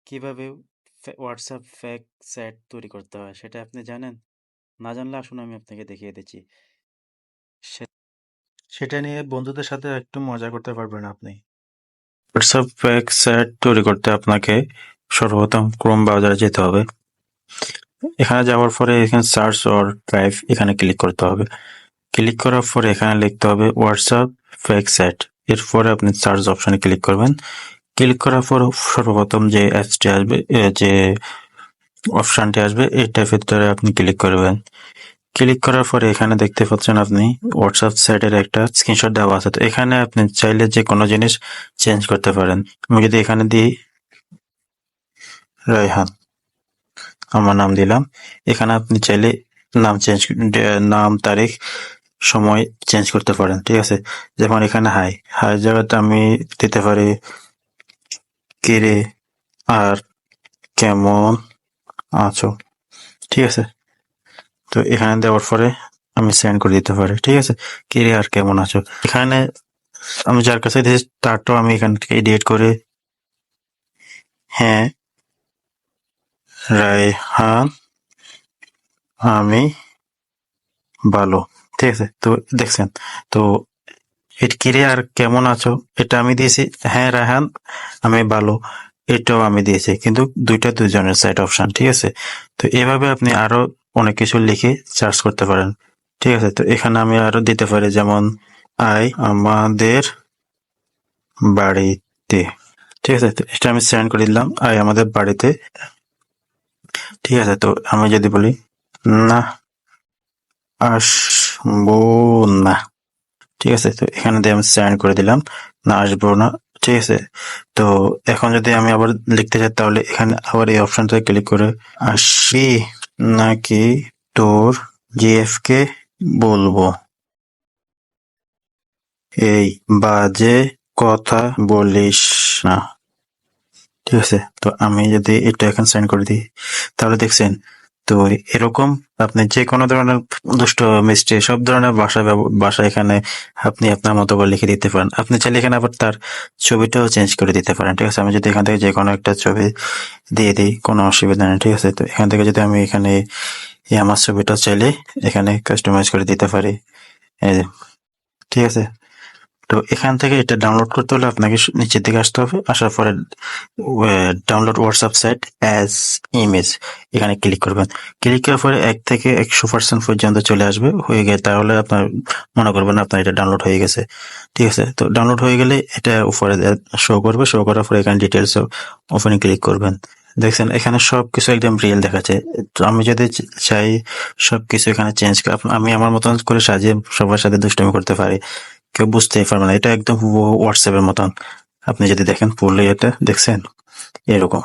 কিভাবে WhatsApp fake chat তৈরি করতে হয় সেটা আপনি জানেন? না জানলে আসুন আমি আপনাকে দেখিয়ে দিচ্ছি। সে- সেটা নিয়ে বন্ধুদের সাথে একটু মজা করতে পারবেন আপনি। হোয়াটসঅ্যাপ ফেক চ্যাট তৈরি করতে আপনাকে সর্বপ্রথম ক্রোম ব্রাউজারে যেতে হবে। এখানে যাওয়ার পরে এখানে সার্চ অর ড্রাইভ এখানে ক্লিক করতে হবে। ক্লিক করার পরে এখানে লিখতে হবে হোয়াটসঅ্যাপ ফেক চ্যাট। এরপরে আপনি সার্চ অপশনে ক্লিক করবেন। ক্লিক করার পর সর্বপ্রথম যে অ্যাপসটি আসবে, যে অপশনটি আসবে, এটার ভিতরে আপনি ক্লিক করবেন। ক্লিক করার পরে এখানে দেখতে পাচ্ছেন আপনি হোয়াটসঅ্যাপ সাইটের একটা স্ক্রিনশট দেওয়া আছে। তো এখানে আপনি চাইলে যে কোনো জিনিস চেঞ্জ করতে পারেন। আমি যদি এখানে দিই রায়হান, আমার নাম দিলাম। এখানে আপনি চাইলে নাম, তারিখ, সময় চেঞ্জ করতে পারেন। ঠিক আছে, যেমন এখানে হাই হাই জায়গাতে আমি দিতে পারি কিরে আর কেমন আছো। ঠিক আছে, তো এখানে দেওয়ার পরে আমি সেন্ড করে দিতে পারি। ঠিক আছে, কিরে আর কেমন আছো। এখানে আমি যার কাছে দিয়েছি তারটাও আমি এখান থেকে এডিট করে হ্যাঁ রায়হান আমি ভালো। ঠিক আছে, তো দেখছেন তো কিরে আর কেমন আছো এটা আমি দিয়েছি, হ্যাঁ রায়হান আমি ভালো এটাও আমি দিয়েছি, কিন্তু দুইটা দুইজনের সাইড অপশন। ঠিক আছে, তো এভাবে আপনি আরো অনেক কিছু লিখে সার্চ করতে পারেন। ঠিক আছে, তো এখানে আমি আরো দিতে পারি যেমন আমাদের বাড়িতে। ঠিক আছে, তো এটা আমি সেন্ড করে দিলাম আমাদের বাড়িতে। ঠিক আছে, তো আমি যদি বলি না আসবো না। ঠিক আছে, তো এখানে দিয়ে আমি সেন্ড করে দিলাম না আসবো না। ঠিক আছে, তো এখন যদি আমি আবার লিখতে চাই তাহলে এখানে আবার এই অপশনটা ক্লিক করে আসবি নাকি তোর জিএফ কে বলবো এই বাজে কথা বলিস না। ঠিক আছে, তো আমি যদি এটা এখন সেন্ড করে দিই তাহলে দেখছেন তো এরকম আপনি যে কোনো ধরনের দুষ্ট মিষ্টি সব ধরনের ভাষা এখানে আপনি আপনার মতো করে লিখে দিতে পারেন। আপনি চাইলে এখানে আবার তার ছবিটাও চেঞ্জ করে দিতে পারেন। ঠিক আছে, আমি যদি এখান থেকে যে কোনো একটা ছবি দিয়ে দিই কোনো অসুবিধা নেই। ঠিক আছে, তো এখান থেকে যদি আমি এখানে এই আমার ছবিটা চাইলে এখানে কাস্টমাইজ করে দিতে পারি। এই যে, ঠিক আছে, তো এখান থেকে এটা ডাউনলোড করতে হলে আপনাকে নিচের দিকে আসতে হবে। আসার পরে download WhatsApp site as image এখানে ক্লিক করবেন। ক্লিক করার পরে 1 থেকে 100% পর্যন্ত চলে আসবে। হয়ে গেলে তাহলে আপনার মনে করবেন আপনার এটা ডাউনলোড হয়ে গেছে। ঠিক আছে, তো ডাউনলোড হয়ে গেলে এটা উপরে শো করবে। শো করার পরে এখানে ডিটেলস ওপেনে ক্লিক করবেন। দেখছেন এখানে সবকিছু একদম রিয়েল দেখাচ্ছে। তো আমি যদি চাই সবকিছু এখানে চেঞ্জ আমি আমার মতন করে সাজিয়ে সবার সাথে দুষ্টুমি করতে পারি, কেউ বুঝতেই পারবে না। এটা একদম হুবহু হোয়াটসঅ্যাপের মতন। আপনি যদি দেখেন পুরো এটা দেখছেন এরকম।